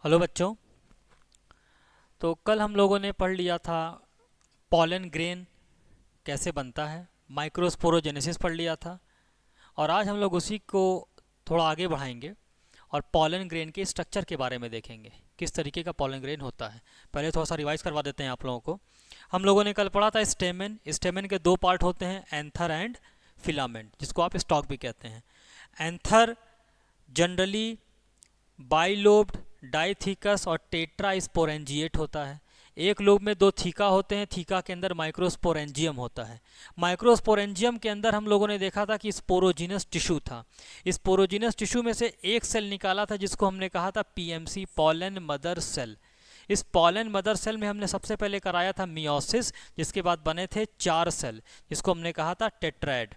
Hello बच्चों। तो कल हम लोगों ने पढ़ लिया था पॉलन ग्रेन कैसे बनता है, माइक्रोस्पोरोजेनेसिस पढ़ लिया था। और आज हम लोग उसी को थोड़ा आगे बढ़ाएंगे और पॉलन ग्रेन के स्ट्रक्चर के बारे में देखेंगे, किस तरीके का पॉलन ग्रेन होता है। पहले थोड़ा सा रिवाइज करवा देते हैं आप लोगों को। हम लोगों ने कल पढ़ा था स्टेमेन। स्टेमेन के दो पार्ट होते हैं, एंथर एंड फिलामेंट, जिसको आप स्टॉक भी कहते हैं। एंथर जनरली बाइलोब्ड, डाइथिकस और टेट्रा स्पोरेंजिएट होता है। एक लोब में दो थीका होते हैं, थीका के अंदर माइक्रोस्पोरेंजियम होता है। माइक्रोस्पोरेंजियम के अंदर हम लोगों ने देखा था कि स्पोरोजिनस टिश्यू था। स्पोरोजिनस टिश्यू में से एक सेल निकाला था जिसको हमने कहा था पीएमसी, पॉलन मदर सेल। इस पॉलन मदर सेल में हमने सबसे पहले कराया था मियोसिस, जिसके बाद बने थे चार सेल जिसको हमने कहा था टेट्राइड।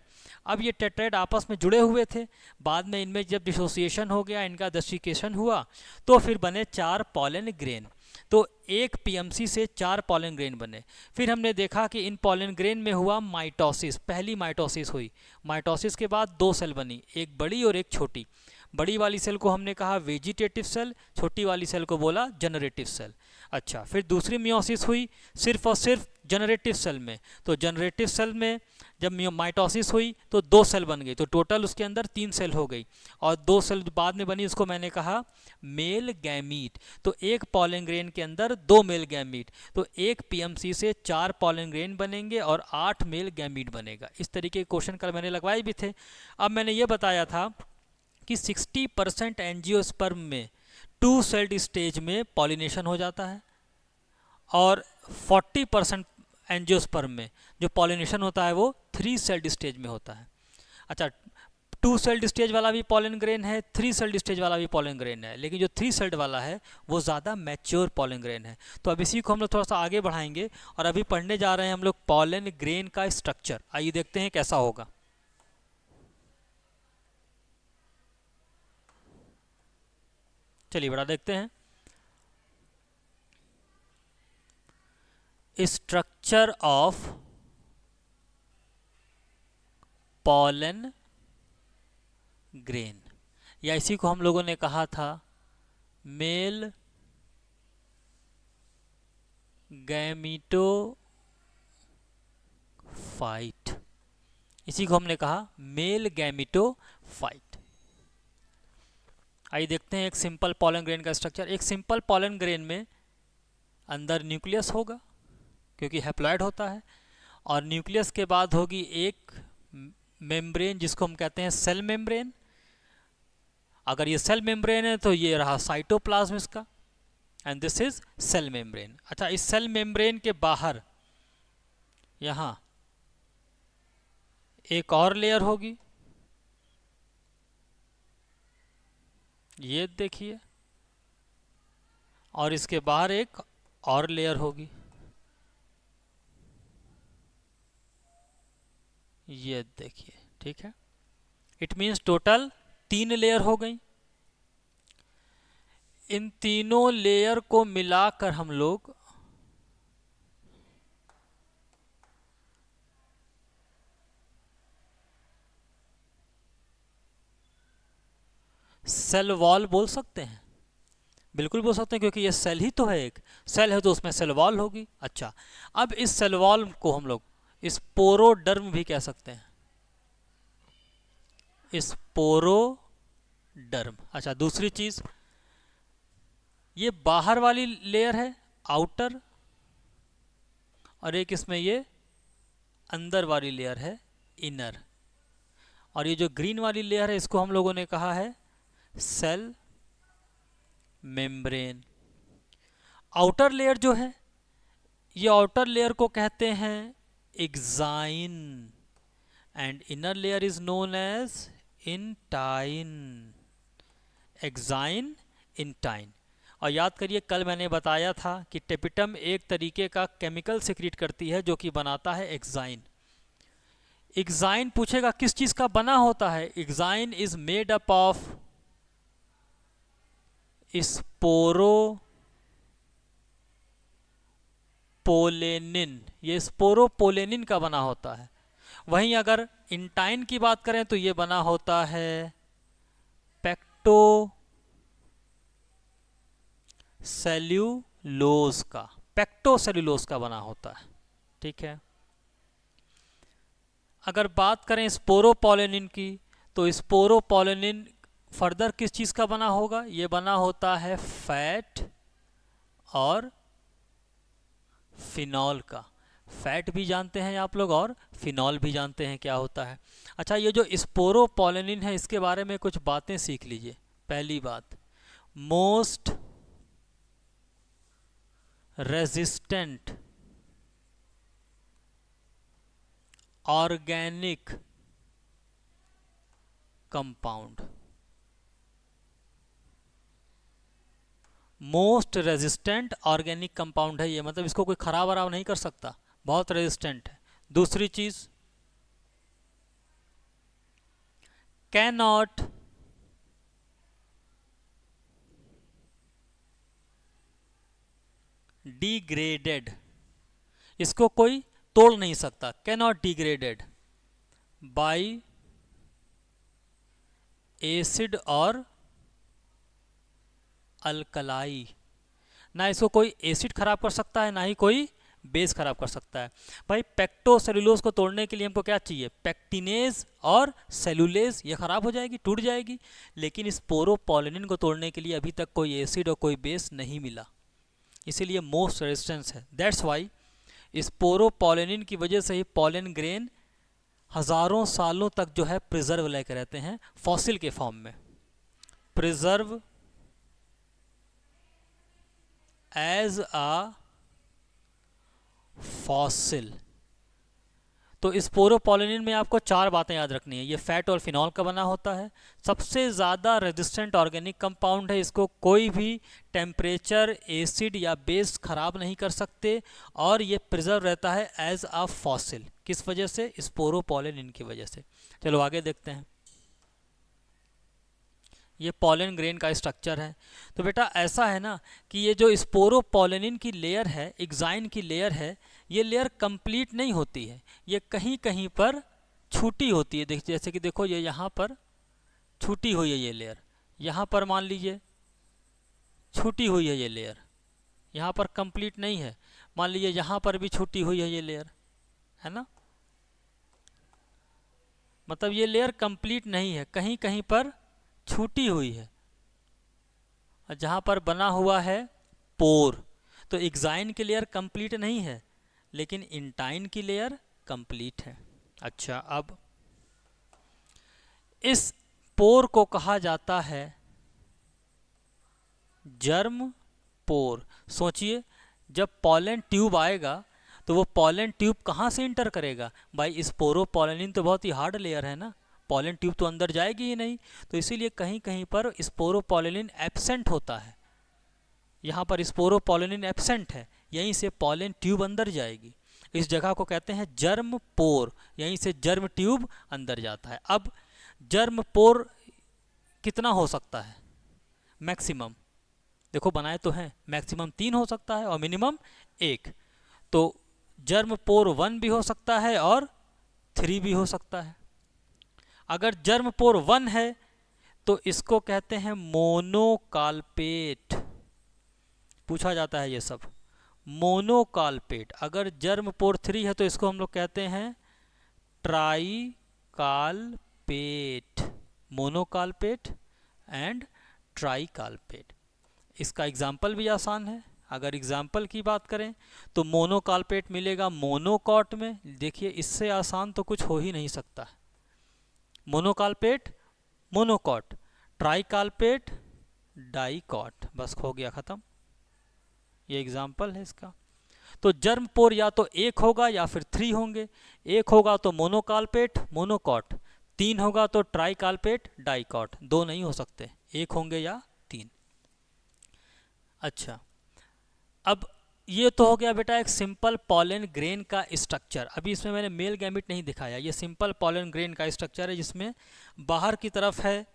अब ये टेट्राइड आपस में जुड़े हुए थे, बाद में इनमें जब डिसोसिएशन हो गया, इनका डेसिकेशन हुआ, तो फिर बने चार पॉलन ग्रेन। तो एक पीएमसी से चार पॉलन ग्रेन बने। फिर हमने देखा कि इन पॉलन ग्रेन में हुआ माइटोसिस, पहली माइटोसिस हुई। माइटोसिस के बाद दो सेल बनी, एक बड़ी और एक छोटी। बड़ी वाली सेल को हमने कहा वेजिटेटिव सेल, छोटी वाली सेल को बोला जनरेटिव सेल। अच्छा, फिर दूसरी मियोसिस हुई सिर्फ और सिर्फ जनरेटिव सेल में। तो जनरेटिव सेल में जब माइटोसिस हुई तो दो सेल बन गई, तो टोटल उसके अंदर तीन सेल हो गई। और दो सेल बाद में बनी, उसको मैंने कहा मेल गैमीट। तो एक पॉलन ग्रेन के अंदर दो मेल गैमीट, तो एक पीएमसी से चार पॉलन ग्रेन बनेंगे और 8 मेल गैमीट बनेगा। इस तरीके के क्वेश्चन कल मैंने लगवाए भी थे। अब मैंने ये बताया था कि 60% एंजियोस्पर्म में टू सेल्ड स्टेज में पॉलिनेशन हो जाता है और 40% एंजियोस्पर्म में जो पॉलिनेशन होता है वो थ्री सेल्ड स्टेज में होता है। अच्छा, टू सेल्ड स्टेज वाला भी पॉलन ग्रेन है, थ्री सेल्ड स्टेज वाला भी पॉलन ग्रेन है, लेकिन जो थ्री सेल्ड वाला है वो ज़्यादा मैच्योर पॉलन ग्रेन है। तो अब इसी को हम लोग थोड़ा सा आगे बढ़ाएंगे और अभी पढ़ने जा रहे हैं हम लोग पॉलन ग्रेन का स्ट्रक्चर। आइए देखते हैं कैसा होगा। चलिए बड़ा देखते हैं स्ट्रक्चर ऑफ पॉलन ग्रेन, या इसी को हम लोगों ने कहा था मेल गैमीटोफाइट। इसी को हमने कहा मेल गैमीटोफाइट। आइए देखते हैं एक सिंपल पॉलन ग्रेन का स्ट्रक्चर। एक सिंपल पॉलन ग्रेन में अंदर न्यूक्लियस होगा क्योंकि हैप्लॉइड होता है, और न्यूक्लियस के बाद होगी एक मेम्ब्रेन जिसको हम कहते हैं सेल मेम्ब्रेन। अगर ये सेल मेम्ब्रेन है तो ये रहा साइटोप्लाज्म इसका, and this is cell membrane. अच्छा, इस सेल मेम्ब्रेन के बाहर यहाँ एक और लेयर होगी, ये देखिए, और इसके बाहर एक और लेयर होगी, ये देखिए। ठीक है, इट मीन्स टोटल तीन लेयर हो गई। इन तीनों लेयर को मिलाकर हम लोग सेल वॉल बोल सकते हैं। बिल्कुल बोल सकते हैं, क्योंकि ये सेल ही तो है, एक सेल है तो उसमें सेल वॉल होगी। अच्छा, अब इस सेल वॉल को हम लोग स्पोरोडर्म भी कह सकते हैं, स्पोरोडर्म। अच्छा, दूसरी चीज, ये बाहर वाली लेयर है आउटर, और एक इसमें ये अंदर वाली लेयर है इनर, और ये जो ग्रीन वाली लेयर है इसको हम लोगों ने कहा है सेल मेम्ब्रेन। आउटर लेयर जो है, ये आउटर लेयर को कहते हैं exine, and inner layer is known as intine. Exine, intine. और याद करिए कल मैंने बताया था कि टेपिटम एक तरीके का केमिकल सिक्रीट करती है जो कि बनाता है एक्साइन। एक्साइन पूछेगा किस चीज का बना होता है। Exine is made up of sporopollenin, ये स्पोरोपोलेनिन का बना होता है। वहीं अगर इंटाइन की बात करें तो ये बना होता है सेल्यूलोज का, पेक्टोसेल्यूलोज का बना होता है। ठीक है। अगर बात करें स्पोरोपोलिनिन की, तो स्पोरोपोलिनिन फर्दर किस चीज़ का बना होगा? ये बना होता है फैट और फिनॉल का। फैट भी जानते हैं आप लोग और फिनॉल भी जानते हैं क्या होता है। अच्छा, ये जो स्पोरोपोलिनिन है इसके बारे में कुछ बातें सीख लीजिए। पहली बात, most resistant organic compound. Most resistant organic compound है ये, मतलब इसको कोई खराब वराब नहीं कर सकता, बहुत रेजिस्टेंट है। दूसरी चीज, कैनॉट डिग्रेडेड, इसको कोई तोड़ नहीं सकता, कैनॉट डिग्रेडेड बाय एसिड और अल्कलाई। ना इसको कोई एसिड खराब कर सकता है, ना ही कोई बेस खराब कर सकता है। भाई पेक्टोसेल्यूलोज को तोड़ने के लिए हमको क्या चाहिए? पेक्टिनेज और सेलुलेज, ये खराब हो जाएगी, टूट जाएगी। लेकिन स्पोरोपोलिनिन को तोड़ने के लिए अभी तक कोई एसिड और कोई बेस नहीं मिला, इसीलिए मोस्ट रेजिस्टेंस है। दैट्स वाई स्पोरोपोलिनिन की वजह से ही पॉलन ग्रेन हजारों सालों तक जो है प्रिजर्व लेकर रहते हैं फॉसिल के फॉर्म में। Preserve as a fossil. तो स्पोरोपोलिनिन में आपको चार बातें याद रखनी है। ये फैट और फिनॉल का बना होता है, सबसे ज़्यादा रेजिस्टेंट ऑर्गेनिक कंपाउंड है, इसको कोई भी टेम्परेचर, एसिड या बेस खराब नहीं कर सकते, और ये प्रिजर्व रहता है एज अ फॉसिल। किस वजह से? स्पोरोपोलिनिन की वजह से। चलो आगे देखते हैं। ये पॉलन ग्रेन का स्ट्रक्चर है। तो बेटा ऐसा है ना कि ये जो स्पोरोपोलिनिन की लेयर है, एक्साइन की लेयर है, ये लेयर कंप्लीट नहीं होती है, ये कहीं कहीं पर छूटी होती है। जैसे कि देखो ये यहाँ पर छूटी हुई है ये लेयर, यहाँ पर मान लीजिए छूटी हुई है ये लेयर, यहाँ पर कंप्लीट नहीं है। मान लीजिए यहाँ पर भी छूटी हुई है ये लेयर, है ना, मतलब ये लेयर कंप्लीट नहीं है, कहीं कहीं पर छूटी हुई है। जहाँ पर बना हुआ है पोर, तो एक्साइन की लेयर कंप्लीट नहीं है, लेकिन इंटाइन की लेयर कंप्लीट है। अच्छा, अब इस पोर को कहा जाता है जर्म पोर। सोचिए, जब पॉलन ट्यूब आएगा तो वो पॉलन ट्यूब कहाँ से इंटर करेगा? भाई स्पोरोपोलिनिन तो बहुत ही हार्ड लेयर है ना, पॉलन ट्यूब तो अंदर जाएगी ही नहीं, तो इसीलिए कहीं कहीं पर स्पोरोपोलिनिन एब्सेंट होता है। यहाँ पर स्पोरोपोलिनिन एब्सेंट है, यहीं से पॉलन ट्यूब अंदर जाएगी। इस जगह को कहते हैं जर्म पोर, यहीं से जर्म ट्यूब अंदर जाता है। अब जर्म पोर कितना हो सकता है? मैक्सिमम, देखो बनाए तो हैं, मैक्सिमम 3 हो सकता है और मिनिमम 1। तो जर्म पोर 1 भी हो सकता है और 3 भी हो सकता है। अगर जर्म पोर 1 है तो इसको कहते हैं मोनोकाल्पेट, पूछा जाता है ये सब, मोनोकाल्पेट। अगर जर्म पोर 3 है तो इसको हम लोग कहते हैं ट्राइकाल्पेट, मोनोकाल्पेट एंड ट्राइकाल्पेट। इसका एग्जाम्पल भी आसान है। अगर एग्जाम्पल की बात करें तो मोनोकाल्पेट मिलेगा मोनोकॉट में, देखिए इससे आसान तो कुछ हो ही नहीं सकता। मोनोकाल्पेट मोनोकॉट, ट्राइकाल्पेट डाइकॉट, बस हो गया ख़त्म। ये एग्जाम्पल है इसका। तो जर्म पोर या तो 1 होगा या फिर 3 होंगे। 1 होगा तो मोनोकाल्पेट मोनोकॉट, 3 होगा तो ट्राइकाल्पेट डाइकॉट, 2 नहीं हो सकते, 1 होंगे या 3। अच्छा, अब ये तो हो गया बेटा एक सिंपल पॉलन ग्रेन का स्ट्रक्चर। अभी इसमें मैंने मेल गैमिट नहीं दिखाया, ये सिंपल पॉलन ग्रेन का स्ट्रक्चर है जिसमें बाहर की तरफ है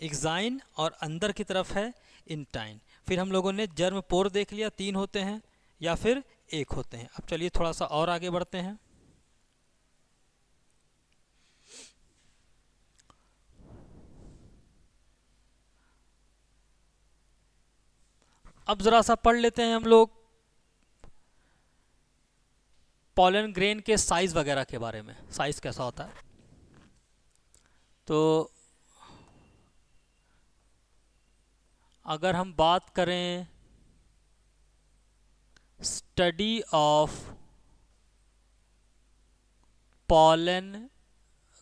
एक्साइन और अंदर की तरफ है इंटाइन। फिर हम लोगों ने जर्म पोर देख लिया, 3 होते हैं या फिर 1 होते हैं। अब चलिए थोड़ा सा और आगे बढ़ते हैं। अब ज़रा सा पढ़ लेते हैं हम लोग पॉलन ग्रेन के साइज़ वगैरह के बारे में, साइज़ कैसा होता है। तो अगर हम बात करें स्टडी ऑफ पॉलन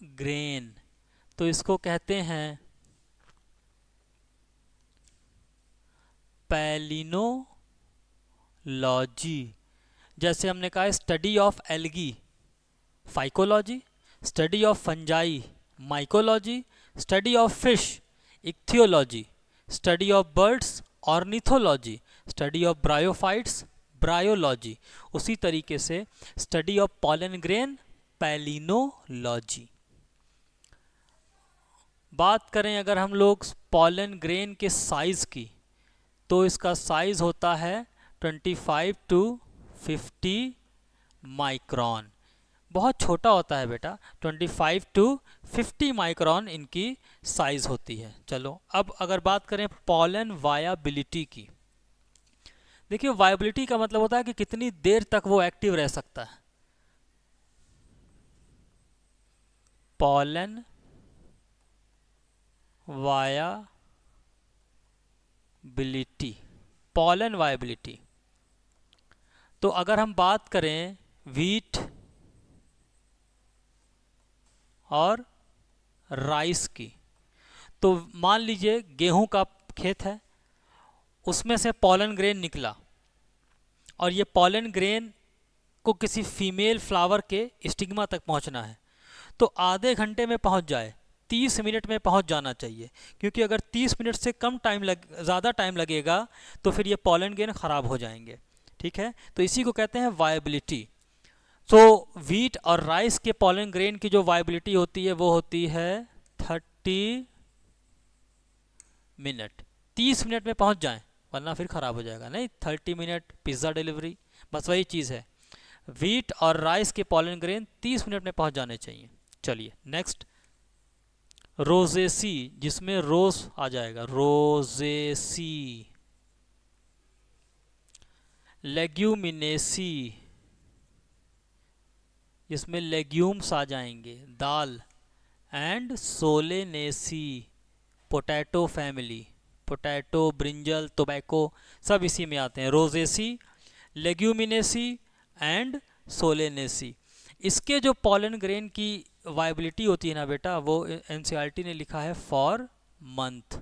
ग्रेन, तो इसको कहते हैं पैलिनोलॉजी। जैसे हमने कहा study of algae phycology, study of fungi mycology, study of fish ichthyology, study of birds ornithology, study of bryophytes bryology. उसी तरीके से study of pollen grain palynology. बात करें अगर हम लोग पॉलन ग्रेन के साइज़ की, तो इसका साइज़ होता है 25 टू 50 माइक्रोन। बहुत छोटा होता है बेटा, 25 टू 50 माइक्रोन इनकी साइज़ होती है। चलो अब अगर बात करें पॉलन वायाबिलिटी की, देखिए वायबिलिटी का मतलब होता है कि कितनी देर तक वो एक्टिव रह सकता है। Pollen viability, pollen viability. तो अगर हम बात करें व्हीट और राइस की, तो मान लीजिए गेहूं का खेत है, उसमें से पॉलन ग्रेन निकला और ये पॉलन ग्रेन को किसी फीमेल फ्लावर के स्टिग्मा तक पहुंचना है, तो आधे घंटे में पहुंच जाए, 30 मिनट में पहुंच जाना चाहिए, क्योंकि अगर 30 मिनट से कम ज़्यादा टाइम लगेगा तो फिर ये पॉलन ग्रेन ख़राब हो जाएंगे। ठीक है, तो इसी को कहते हैं वायबिलिटी। तो व्हीट और राइस के पॉलन ग्रेन की जो वायबिलिटी होती है वो होती है 30 मिनट। 30 मिनट में पहुंच जाएं, वरना फिर ख़राब हो जाएगा। नहीं, 30 मिनट पिज़्ज़ा डिलीवरी, बस वही चीज़ है। व्हीट और राइस के पॉलन ग्रेन 30 मिनट में पहुंच जाने चाहिए। चलिए नेक्स्ट, रोजेसी, जिसमें रोज आ जाएगा, रोजेसी। लेग्यूमिनेसी, जिसमें लेग्यूम्स आ जाएंगे, दाल। And solanaceae, potato family, potato, brinjal, tobacco, सब इसी में आते हैं। Rosaceae, leguminosae and solanaceae. इसके जो पॉलन ग्रेन की वायबिलिटी होती है ना बेटा, वो एनसीईआरटी ने लिखा है फॉर मंथ।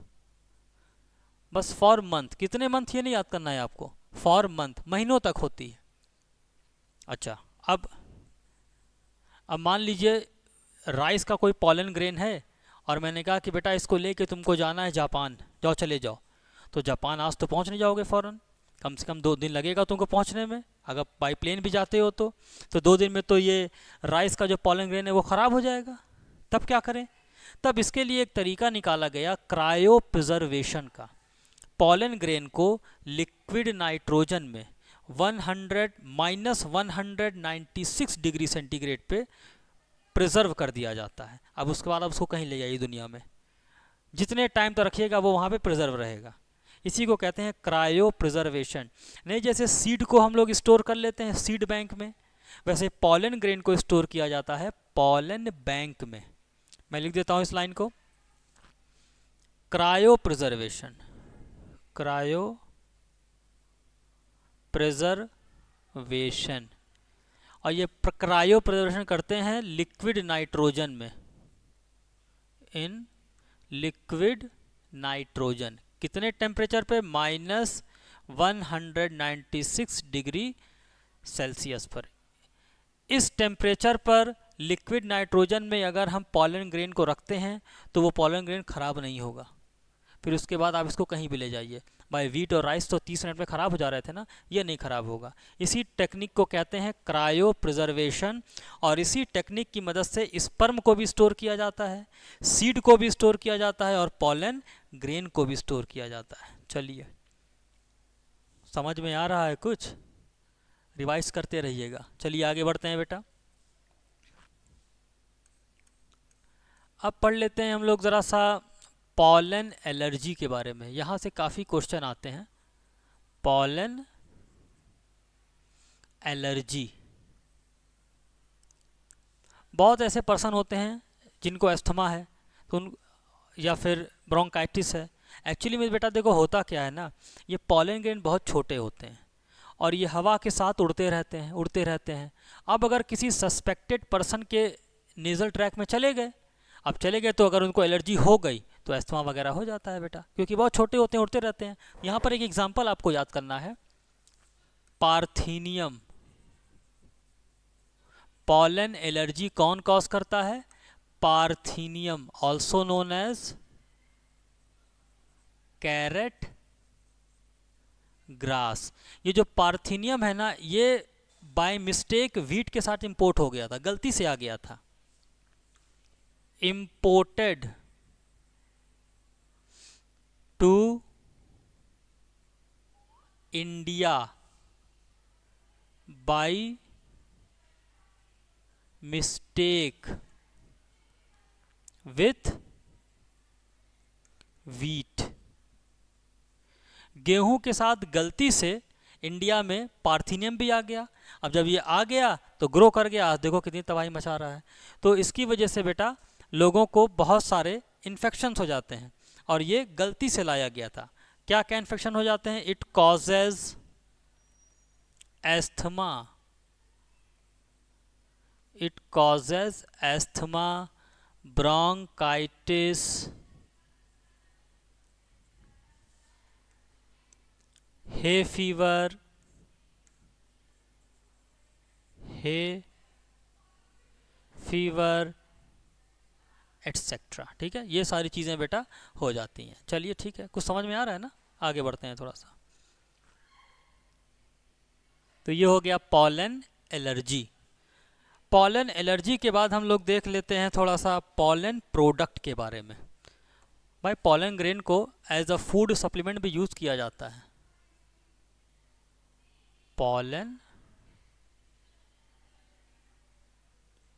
बस फॉर मंथ, कितने मंथ ये नहीं याद करना है आपको, फॉर मंथ, महीनों तक होती है। अच्छा, अब मान लीजिए राइस का कोई पॉलन ग्रेन है और मैंने कहा कि बेटा इसको लेके तुमको जाना है जापान, जाओ चले जाओ। तो जापान आज तो पहुंच नहीं जाओगे फ़ौरन, कम से कम 2 दिन लगेगा तुमको पहुंचने में, अगर बाई प्लेन भी जाते हो तो 2 दिन में तो ये राइस का जो पॉलन ग्रेन है वो ख़राब हो जाएगा। तब क्या करें? तब इसके लिए एक तरीका निकाला गया क्रायो प्रिजर्वेशन का। पॉलन ग्रेन को लिक्विड नाइट्रोजन में 196 डिग्री सेंटीग्रेड पे प्रिजर्व कर दिया जाता है। अब उसके बाद आप उसको कहीं ले जाइए दुनिया में, जितने टाइम तक रखिएगा वो वहाँ पे प्रिजर्व रहेगा। इसी को कहते हैं क्रायो प्रिजर्वेशन। नहीं, जैसे सीड को हम लोग स्टोर कर लेते हैं सीड बैंक में, वैसे पॉलन ग्रेन को स्टोर किया जाता है पॉलन बैंक में। मैं लिख देता हूँ इस लाइन को, क्रायो प्रिजर्वेशन, क्रायो प्रिजर्वेशन। और ये क्रायो प्रिजर्वेशन करते हैं लिक्विड नाइट्रोजन में, इन लिक्विड नाइट्रोजन। कितने टेम्परेचर पे? -196 डिग्री सेल्सियस पर। इस टेम्परेचर पर लिक्विड नाइट्रोजन में अगर हम पॉलन ग्रेन को रखते हैं तो वो पॉलन ग्रेन ख़राब नहीं होगा। फिर उसके बाद आप इसको कहीं भी ले जाइए। भाई व्हीट और राइस तो 30 मिनट में ख़राब हो जा रहे थे ना, ये नहीं ख़राब होगा। इसी टेक्निक को कहते हैं क्रायो प्रिजर्वेशन। और इसी टेक्निक की मदद से स्पर्म को भी स्टोर किया जाता है, सीड को भी स्टोर किया जाता है और पॉलन ग्रेन को भी स्टोर किया जाता है। चलिए, समझ में आ रहा है कुछ? रिवाइज करते रहिएगा। चलिए आगे बढ़ते हैं बेटा। अब पढ़ लेते हैं हम लोग ज़रा सा पॉलन एलर्जी के बारे में। यहाँ से काफ़ी क्वेश्चन आते हैं पॉलन एलर्जी। बहुत ऐसे पर्सन होते हैं जिनको अस्थमा है, तो उन या फिर ब्रोंकाइटिस है। एक्चुअली में बेटा देखो होता क्या है ना, ये पॉलन ग्रेन बहुत छोटे होते हैं और ये हवा के साथ उड़ते रहते हैं। अब अगर किसी सस्पेक्टेड पर्सन के नेज़ल ट्रैक में चले गए, तो अगर उनको एलर्जी हो गई तो अस्थमा वगैरह हो जाता है बेटा, क्योंकि बहुत छोटे होते हैं, उड़ते रहते हैं। यहाँ पर एक एग्जाम्पल आपको याद करना है, पार्थीनियम। पॉलन एलर्जी कौन कॉज करता है? Parthenium, also known as carrot grass. ये जो पार्थीनियम है ना, ये बाय मिस्टेक वीट के साथ इंपोर्ट हो गया था, गलती से आ गया था। Imported to India by mistake with wheat. गेहूं के साथ गलती से इंडिया में पार्थीनियम भी आ गया। अब जब ये आ गया तो ग्रो कर गया, आज देखो कितनी तबाही मचा रहा है। तो इसकी वजह से बेटा लोगों को बहुत सारे इन्फेक्शंस हो जाते हैं, और ये गलती से लाया गया था। क्या क्या इन्फेक्शन हो जाते हैं? It causes asthma, it causes asthma, bronchitis, hay fever, etcetera. ठीक है, ये सारी चीज़ें बेटा हो जाती हैं। चलिए ठीक है, कुछ समझ में आ रहा है ना? आगे बढ़ते हैं थोड़ा सा। तो ये हो गया पॉलन एलर्जी। पॉलन एलर्जी के बाद हम लोग देख लेते हैं थोड़ा सा पॉलन प्रोडक्ट के बारे में। भाई पॉलन ग्रेन को एज अ फूड सप्लीमेंट भी यूज़ किया जाता है। पॉलन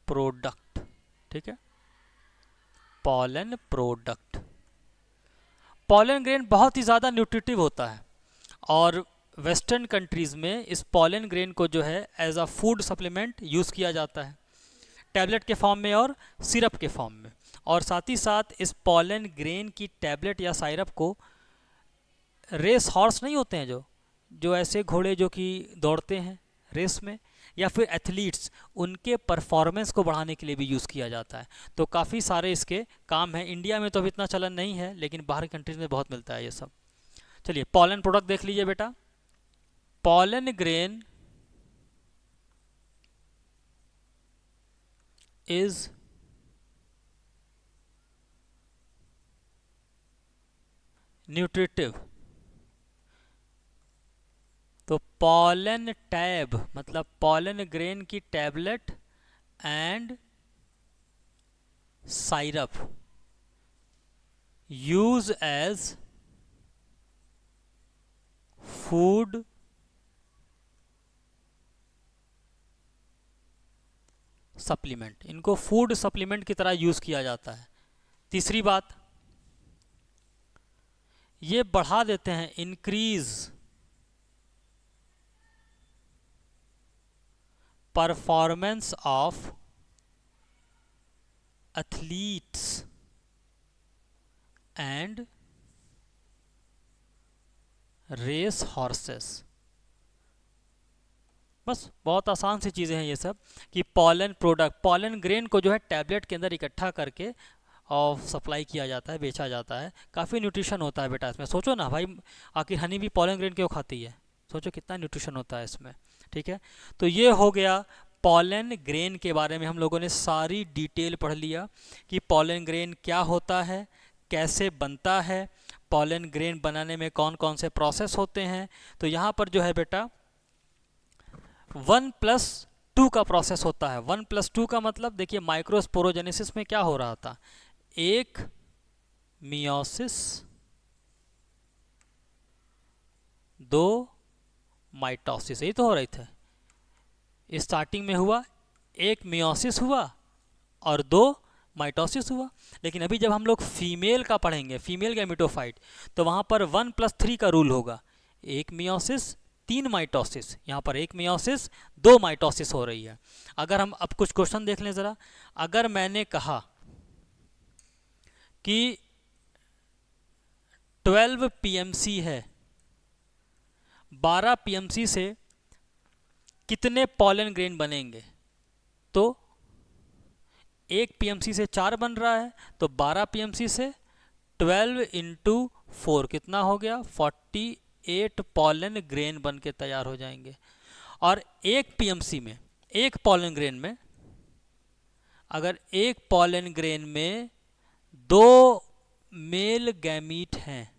प्रोडक्ट, ठीक है, पॉलन प्रोडक्ट। पॉलन ग्रेन बहुत ही ज़्यादा न्यूट्रिटिव होता है, और वेस्टर्न कंट्रीज़ में इस पॉलन ग्रेन को जो है as a food supplement use किया जाता है, टैबलेट के फॉर्म में और सिरप के फॉर्म में। और साथ ही साथ इस पॉलन ग्रेन की टैबलेट या सिरप को रेस हॉर्स नहीं होते हैं जो ऐसे घोड़े जो कि दौड़ते हैं रेस में, या फिर एथलीट्स, उनके परफॉर्मेंस को बढ़ाने के लिए भी यूज़ किया जाता है। तो काफ़ी सारे इसके काम हैं। इंडिया में तो अभी इतना चलन नहीं है, लेकिन बाहर कंट्रीज़ में बहुत मिलता है ये सब। चलिए पॉलन प्रोडक्ट देख लीजिए बेटा। Pollen grain is nutritive. तो पॉलन टैब मतलब पॉलन ग्रेन की tablet and syrup use as food supplement. इनको फूड सप्लीमेंट की तरह यूज किया जाता है। तीसरी बात, ये बढ़ा देते हैं, increase performance of athletes and race horses. बस बहुत आसान सी चीज़ें हैं ये सब, कि पॉलन प्रोडक्ट, पॉलन ग्रेन को जो है टैबलेट के अंदर इकट्ठा करके और सप्लाई किया जाता है, बेचा जाता है। काफ़ी न्यूट्रिशन होता है बेटा इसमें। सोचो ना भाई, आखिर हनी भी पॉलन ग्रेन क्यों खाती है? सोचो कितना न्यूट्रिशन होता है इसमें। ठीक है, तो ये हो गया पॉलन ग्रेन के बारे में। हम लोगों ने सारी डिटेल पढ़ लिया कि पॉलन ग्रेन क्या होता है, कैसे बनता है, पॉलन ग्रेन बनाने में कौन कौन से प्रोसेस होते हैं। तो यहाँ पर जो है बेटा 1+2 का प्रोसेस होता है। 1+2 का मतलब देखिए, माइक्रोस्पोरोजेनेसिस में क्या हो रहा था, एक मियोसिस, 2 माइटोसिस, यही तो हो रही थे। स्टार्टिंग में हुआ एक मियोसिस हुआ और 2 माइटोसिस हुआ। लेकिन अभी जब हम लोग फीमेल का पढ़ेंगे, फीमेल गैमेटोफाइट, तो वहाँ पर 1+3 का रूल होगा। एक मियोसिस 3 माइटोसिस, यहाँ पर एक मियोसिस 2 माइटोसिस हो रही है। अगर हम अब कुछ क्वेश्चन देख लें ज़रा। अगर मैंने कहा कि 12 पीएमसी है, 12 पीएमसी से कितने पॉलन ग्रेन बनेंगे, तो एक पीएमसी से 4 बन रहा है, तो 12 पीएमसी से 12 इंटू 4 कितना हो गया, 48 पॉलन ग्रेन बन के तैयार हो जाएंगे। और एक पीएमसी में, एक पॉलन ग्रेन में, अगर एक पॉलन ग्रेन में 2 मेल गैमीट हैं,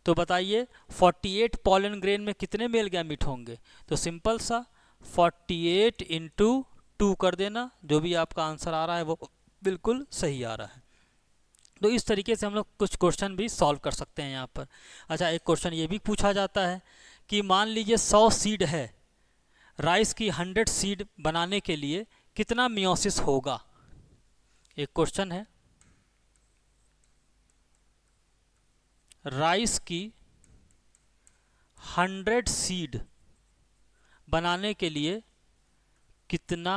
तो बताइए 48 पॉलन ग्रेन में कितने मेल गैमीट होंगे। तो सिंपल सा 48 इंटू 2 कर देना, जो भी आपका आंसर आ रहा है वो बिल्कुल सही आ रहा है। तो इस तरीके से हम लोग कुछ क्वेश्चन भी सॉल्व कर सकते हैं यहाँ पर। अच्छा, एक क्वेश्चन ये भी पूछा जाता है कि मान लीजिए 100 सीड है, राइस की 100 सीड बनाने के लिए कितना मियोसिस होगा। एक क्वेश्चन है, राइस की 100 सीड बनाने के लिए कितना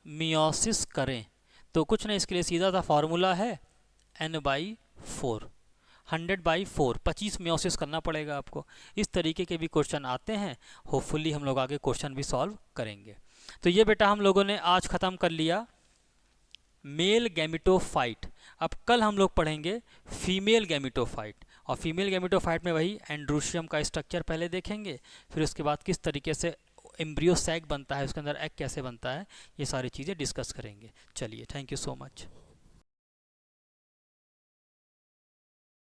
मियोसिस करें। तो कुछ नहीं, इसके लिए सीधा सा फॉर्मूला है n/4, 100/4, 25 मियोसिस करना पड़ेगा आपको। इस तरीके के भी क्वेश्चन आते हैं। होपफुली हम लोग आगे क्वेश्चन भी सॉल्व करेंगे। तो ये बेटा हम लोगों ने आज ख़त्म कर लिया मेल गैमिटोफाइट। अब कल हम लोग पढ़ेंगे फीमेल गैमिटोफाइट, और फीमेल गैमिटोफाइट में वही एंड्रोशियम का स्ट्रक्चर पहले देखेंगे, फिर उसके बाद किस तरीके से एम्ब्रियो सैक बनता है, उसके अंदर एग कैसे बनता है, ये सारी चीज़ें डिस्कस करेंगे। चलिए, थैंक यू सो मच।